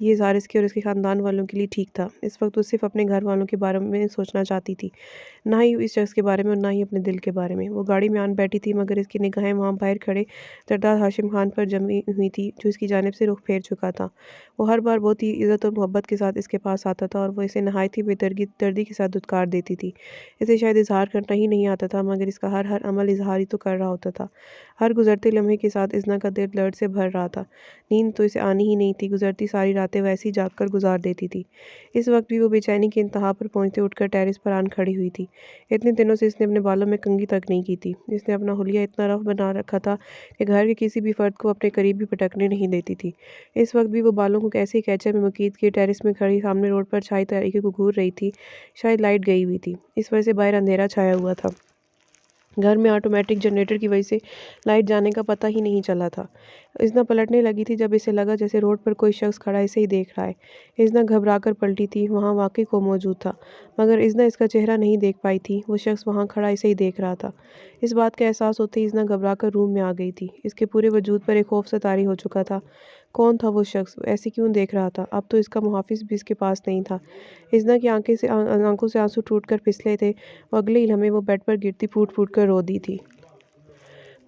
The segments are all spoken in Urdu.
یہ اظہار اس کے اور اس کے خاندان والوں کے لیے ٹھیک تھا۔ اس وقت وہ صرف اپنے گھر والوں کے بارے میں سوچنا چاہتی تھی، نہ ہی اس شخص کے بارے میں اور نہ ہی اپنے دل کے بارے میں۔ وہ گاڑی میں آن بیٹھی تھی، مگر اس کی نگاہیں وہاں باہر کھڑے زرداد ہاشم خان پر جمی ہوئی تھی، جو اس کی جانب سے رخ پھیر چکا تھا۔ وہ ہر بار بہت ہی عزت اور محبت کے ساتھ اس کے پاس آتا تھا، اور وہ اسے نہایت ہی بے دردی کے ساتھ دھتکار دیتی تھی۔ اسے شاید اظہار کرنا ہی نہیں آتا تھا، مگر اس کا ہر عمل اظہار ہی تو کر رہا ہوتا تھا۔ ہر گزرتے لمحے کے ساتھ اذنا کا دل درد سے بھر رہا تھا۔ نیند تو اسے آنی ہی نہیں تھی، گزرتی ساری راتیں ویسے ہی جاگ کر گزار دیتی تھی۔ اس وقت بھی وہ بے چینی کی انتہا پر پہنچتے اٹھ کر ٹیرس پر آن کھڑی ہوئی تھی۔ اتنے دنوں سے اس نے اپنے بالوں میں کنگھی تک نہیں کی تھی۔ اس نے اپنا حلیہ اتنا رف بنا رکھا تھا کہ گھر کے کسی بھی فرد کو اپنے قریب بھی پٹکنے نہیں دیتی تھی۔ اس وقت بھی وہ بالوں کو کیسے کیچر میں مکید کیے ٹیرس میں کھڑی سامنے روڈ پر چھائی تاریکی کو گھور رہی تھی۔ شاید لائٹ گئی ہوئی تھی، اس وجہ سے باہر اندھیرا چھایا ہوا تھا۔ گھر میں آٹومیٹک جنریٹر کی وجہ سے لائٹ جانے کا پتہ ہی نہیں چلا تھا۔ اذنا پلٹنے لگی تھی جب اسے لگا جیسے روڈ پر کوئی شخص کھڑا اسے ہی دیکھ رہا ہے۔ اذنا گھبرا کر پلٹی تھی، وہاں واقعی کوئی موجود تھا، مگر اذنا اس کا چہرہ نہیں دیکھ پائی تھی۔ وہ شخص وہاں کھڑا اسے ہی دیکھ رہا تھا۔ اس بات کا احساس ہوتے ہی اذنا گھبرا کر روم میں آ گئی تھی۔ اس کے پورے وجود پر ایک خوف سا طاری ہو چکا تھا۔ کون تھا وہ شخص؟ ایسے کیوں دیکھ رہا تھا؟ اب تو اس کا محافظ بھی اس کے پاس نہیں تھا۔ اذنا کی آنکھوں سے آنسو ٹوٹ کر پھسلے تھے، اور اگلے ہی لمحے وہ بیڈ پر گرتی پھوٹ پھوٹ کر رو دی تھی۔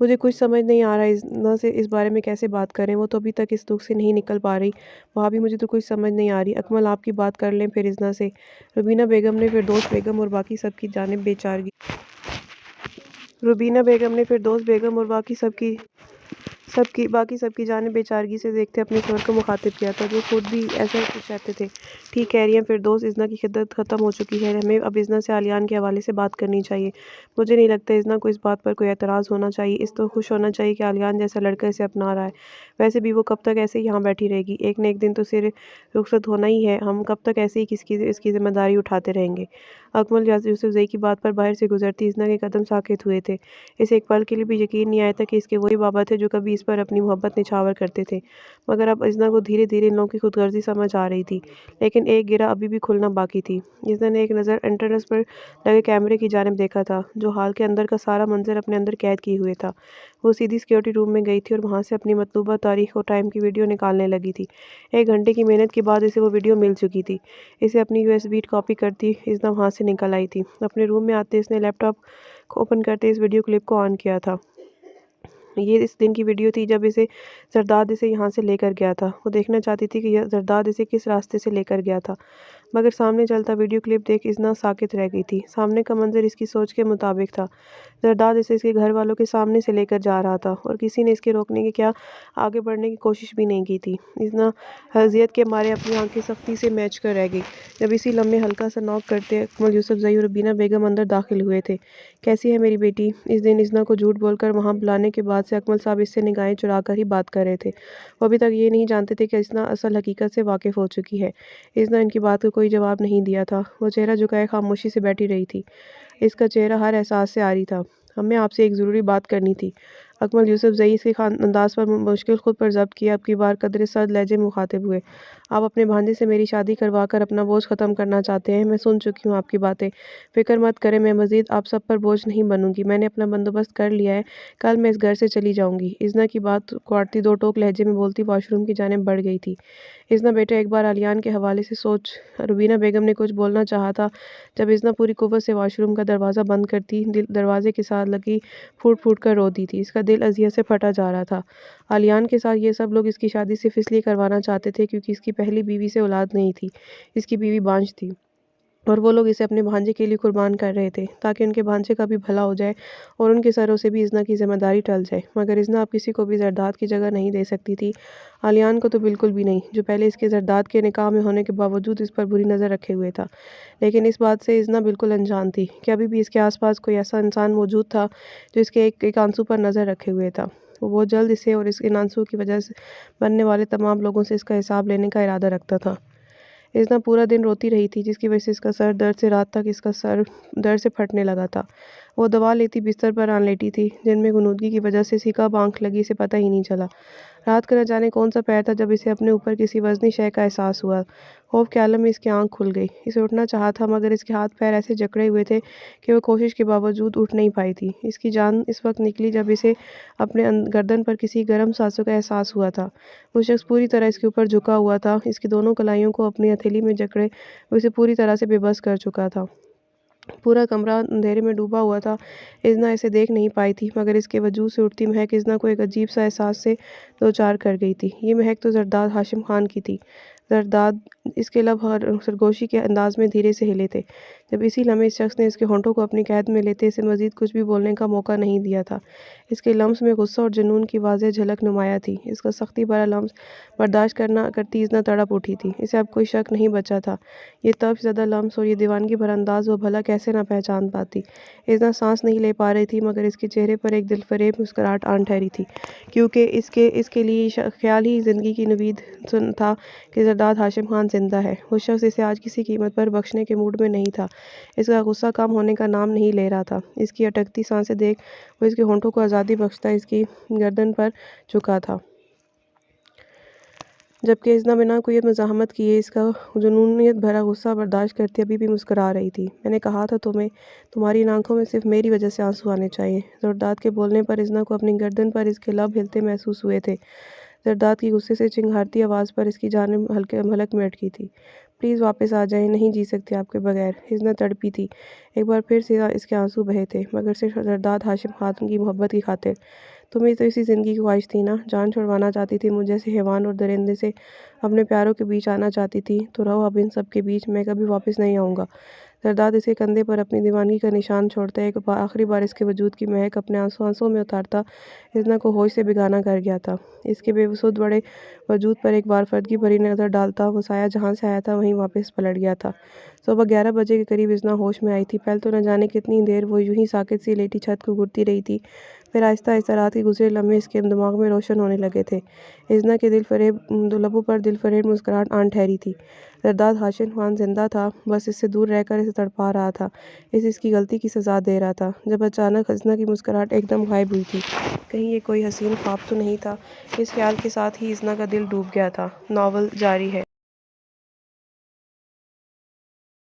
مجھے کچھ سمجھ نہیں آ رہا اذنا سے اس بارے میں کیسے بات کریں، وہ تو ابھی تک اس دکھ سے نہیں نکل پا رہی۔ بھابھی مجھے تو کچھ سمجھ نہیں آ رہی۔ اکمل آپ کی بات کر لیں پھر اذنا سے۔ روبینہ بیگم نے پھر دوست بیگم اور باقی سب کی جانب بے چارگی سے دیکھتے اپنے شوہر کو مخاطب کیا تھا، جو خود بھی ایسا ہی کچھ کہتے تھے۔ ٹھیک کہہ رہی ہیں فردوس، اذنا کی خدت ختم ہو چکی ہے، ہمیں اب اذنا سے علیان کے حوالے سے بات کرنی چاہیے۔ مجھے نہیں لگتا اذنا کو اس بات پر کوئی اعتراض ہونا چاہیے۔ اس تو خوش ہونا چاہیے کہ علیان جیسا لڑکا اسے اپنا رہا ہے۔ ویسے بھی وہ کب تک ایسے ہی یہاں بیٹھی رہے گی؟ ایک نہ ایک دن تو اسے رخصت ہونا ہی ہے، ہم کب تک ایسے ہی اس کی ذمہ داری اٹھاتے رہیں گے؟ اکمل یوسفزئی کی بات پر باہر سے گزرتی اذنا کے قدم ساکت ہوئے تھے۔ اسے ایک پل کے لیے بھی یقین نہیں آیا تھا کہ اس کے وہی بابا تھے جو کبھی اس پر اپنی محبت نچھاور کرتے تھے، مگر اب اذنا کو دھیرے دھیرے ان لوگوں کی خود غرضی سمجھ آ رہی تھی۔ لیکن ایک گرہ ابھی بھی کھلنا باقی تھی۔ اذنا نے ایک نظر انٹرنس پر لگے کیمرے کی جانب دیکھا تھا، جو ہال کے اندر کا سارا منظر اپنے اندر قید کیے ہوئے تھا۔ وہ سیدھی سیکورٹی روم میں گئی تھی اور وہاں سے اپنی مطلوبہ تاریخ اور ٹائم کی ویڈیو نکالنے لگی تھی۔ 1 گھنٹے کی محنت کے بعد اسے وہ ویڈیو مل چکی تھی۔ اسے اپنی USB کاپی کرتی اذنا وہاں سے نکل آئی تھی۔ اپنے روم میں آتے اس نے لیپ ٹاپ کو اوپن کرتے اس ویڈیو کلپ کو آن کیا تھا۔ یہ اس دن کی ویڈیو تھی جب زرداد اسے یہاں سے لے کر گیا تھا۔ وہ دیکھنا چاہتی تھی کہ زرداد اسے کس راستے سے لے کر گیا تھا، مگر سامنے چلتا ویڈیو کلپ دیکھ اذنا ساکت رہ گئی تھی۔ سامنے کا منظر اس کی سوچ کے مطابق تھا۔ زرداد اسے اس کے گھر والوں کے سامنے سے لے کر جا رہا تھا، اور کسی نے اس کے روکنے کے کیا آگے بڑھنے کی کوشش بھی نہیں کی تھی۔ اذنا حیثیت کے مارے اپنی آنکھیں سختی سے میچ کر رہ گئی جب اسی لمحے ہلکا سا نوک کرتے اکمل یوسفزئی اور روبینہ بیگم اندر داخل ہوئے تھے۔ کیسی ہے میری بیٹی؟ اس دن اذنا کو جھوٹ بول کر وہاں بلانے کے بعد سے اکمل صاحب اس سے نگاہیں چرا کر ہی بات کر رہے تھے۔ وہ ابھی تک یہ نہیں جانتے تھے کہ اذنا اصل حقیقت سے واقف ہو چکی ہے۔ اذنا ان کی بات کو کوئی جواب نہیں دیا تھا۔ وہ چہرہ جھکائے خاموشی سے بیٹھی رہی تھی۔ اس کا چہرہ ہر احساس سے عاری تھا۔ ہمیں آپ سے ایک ضروری بات کرنی تھی۔ اکمل یوسفزئی اس کے انداز پر مشکل خود پر ضبط کیا اب کی بار قدرے سرد لہجے میں مخاطب ہوئے۔ آپ اپنے بھانجے سے میری شادی کروا کر اپنا بوجھ ختم کرنا چاہتے ہیں۔ میں سن چکی ہوں آپ کی باتیں۔ فکر مت کریں، میں مزید آپ سب پر بوجھ نہیں بنوں گی۔ میں نے اپنا بندوبست کر لیا ہے، کل میں اس گھر سے چلی جاؤں گی۔ اذنا کی بات کوڑتی دو ٹوک لہجے میں بولتی واش روم کی جانب بڑھ گئی تھی۔ اذنا بیٹا ایک بار علیان کے حوالے سے سوچ۔ روبینہ بیگم نے کچھ بولنا چاہا تھا جب اذنا پوری قوت سے واش روم کا دروازہ بند کرتی دروازے کے ساتھ لگی پھوٹ پھوٹ کر روتی تھی۔ اس کا دل اذیت سے پھٹا جا رہا تھا۔ علیان کے ساتھ یہ سب لوگ اس کی شادی صرف اس لیے کروانا چاہتے تھے کیونکہ اس کی پہلی بیوی سے اولاد نہیں تھی، اس کی بیوی بانجھ تھی، اور وہ لوگ اسے اپنے بھانجے کے لیے قربان کر رہے تھے تاکہ ان کے بھانجے کا بھی بھلا ہو جائے اور ان کے سروں سے بھی اذنا کی ذمہ داری ٹل جائے۔ مگر اذنا اب کسی کو بھی زرداد کی جگہ نہیں دے سکتی تھی، علیان کو تو بالکل بھی نہیں، جو پہلے اس کے زرداد کے نکاح میں ہونے کے باوجود اس پر بری نظر رکھے ہوئے تھا۔ لیکن اس بات سے اذنا بالکل انجان تھی کہ ابھی بھی اس کے آس پاس کوئی ایسا انسان موجود تھا جو اس کے ایک آنسو پر نظر رکھے ہوئے تھا۔ وہ بہت جلد اسے اور ان آنسوؤں کی وجہ سے بننے والے تمام لوگوں سے اس کا حساب لینے کا ارادہ رکھتا تھا۔ اذنا پورا دن روتی رہی تھی، جس کی وجہ سے اس کا سر درد سے رات تک اس کا سر درد سے پھٹنے لگا تھا۔ وہ دبا لیتی بستر پر آن لیٹی تھی، جن میں غنودگی کی وجہ سے اسی کب آنکھ لگی اسے پتہ ہی نہیں چلا۔ رات کا نہ جانے کون سا پیر تھا جب اسے اپنے اوپر کسی وزنی شے کا احساس ہوا۔ خوف کے عالم میں اس کی آنکھ کھل گئی۔ اسے اٹھنا چاہا تھا مگر اس کے ہاتھ پیر ایسے جکڑے ہوئے تھے کہ وہ کوشش کے باوجود اٹھ نہیں پائی تھی۔ اس کی جان اس وقت نکلی جب اسے اپنے گردن پر کسی گرم سانسوں کا احساس ہوا تھا۔ وہ شخص پوری طرح اس کے اوپر جھکا ہوا تھا، اس کی دونوں کلائیوں کو اپنی ہتھیلی میں جکڑے وہ اسے پوری طرح سے بے بس کر چکا تھا۔ پورا کمرہ اندھیرے میں ڈوبا ہوا تھا۔ ازنا اسے دیکھ نہیں پائی تھی مگر اس کے وجود سے اٹھتی مہک ازنا کو ایک عجیب سا احساس سے دوچار کر گئی تھی۔ یہ مہک تو زرداد ہاشم خان کی تھی۔ زرداد اس کے لب سرگوشی کے انداز میں دھیرے سے ہلے تھے، جب اسی لمحے اس شخص نے اس کے ہونٹوں کو اپنی قید میں لیتے اسے مزید کچھ بھی بولنے کا موقع نہیں دیا تھا۔ اس کے لمس میں غصہ اور جنون کی واضح جھلک نمایاں تھی۔ اس کا سختی بھرا لمس برداشت کرتی ازنا تڑپ اٹھی تھی۔ اسے اب کوئی شک نہیں بچا تھا۔ یہ طرف زدہ لمس اور یہ دیوانگی بھرا انداز وہ بھلا کیسے نہ پہچان پاتی۔ ازنا سانس نہیں لے پا رہی تھی مگر اس کے چہرے پر ایک دلفریب مسکراہٹ آن ٹھہری تھی، کیونکہ اس کے لیے یہ خیال ہی زندگی کی نوید تھا کہ زرداد ہاشم خان زندہ ہے۔ وہ شخص اسے آج کسی قیمت پر بخشنے کے موڈ میں نہیں تھا۔ اس کا غصہ کم ہونے کا نام نہیں لے رہا تھا۔ اس کی اٹکتی سانسیں دیکھ وہ اس کے ہونٹوں کو آزادی بخشتا اس کی گردن پر جھکا تھا، جبکہ ازنا بنا کوئی مزاحمت کیے اس کا جنونیت بھرا غصہ برداشت کرتی ابھی بھی مسکرا رہی تھی۔ میں نے کہا تھا تمہیں، تمہاری ان آنکھوں میں صرف میری وجہ سے آنسو آنے چاہیے۔ زرداد کے بولنے پر ازنا کو اپنی گردن پر اس کے لب ہلتے محسوس ہوئے تھے۔ زرداد کی غصے سے چنگھاڑتی آواز پر اس کی جانب حلق میں اٹکی تھی۔ پلیز واپس آ جائیں، نہیں جی سکتی آپ کے بغیر۔ ازنا تڑپی تھی۔ ایک بار پھر سے اس کے آنسو بہے تھے مگر صرف زرداد ہاشم خان کی محبت کی خاطر۔ تمہیں تو اسی زندگی کی خواہش تھی نا، جان چھڑوانا چاہتی تھی مجھ جیسے حیوان اور درندے سے، اپنے پیاروں کے بیچ آنا چاہتی تھی، تو رہو اب ان سب کے بیچ، میں کبھی واپس نہیں آؤں گا۔ زرداد اس کے کندھے پر اپنی دیوانگی کا نشان چھوڑتا ایک آخری بار اس کے وجود کی مہک اپنے آنسوں میں اتارتا ازنا کو ہوش سے بیگانہ کر گیا تھا۔ اس کے بے سود بڑے وجود پر ایک بار فردگی بھری نظر ڈالتا وہ سایہ جہاں سے آیا تھا وہیں واپس پلٹ گیا تھا۔ صبح 11 بجے کے قریب ازنا ہوش میں آئی تھی۔ پہلے تو نہ جانے کتنی دیر وہ یوں ہی ساکت سی لیٹی چھت کو گھورتی رہی تھی، پھر آہستہ آہستہ رات کے گزرے لمحے اس کے دماغ میں روشن ہونے لگے تھے۔ ازنا کے لبوں پر دلفریب مسکراہٹ آن ٹھہری تھی۔ زرداد ہاشم خان زندہ تھا، بس اس سے دور رہ کر اسے تڑپا رہا تھا، اسے اس کی غلطی کی سزا دے رہا تھا۔ جب اچانک ازنا کی مسکراہٹ ایک دم غائب ہوئی تھی۔ کہیں یہ کوئی حسین خواب تو نہیں تھا؟ اس خیال کے ساتھ ہی ازنا کا دل ڈوب گیا تھا۔ ناول جاری ہے۔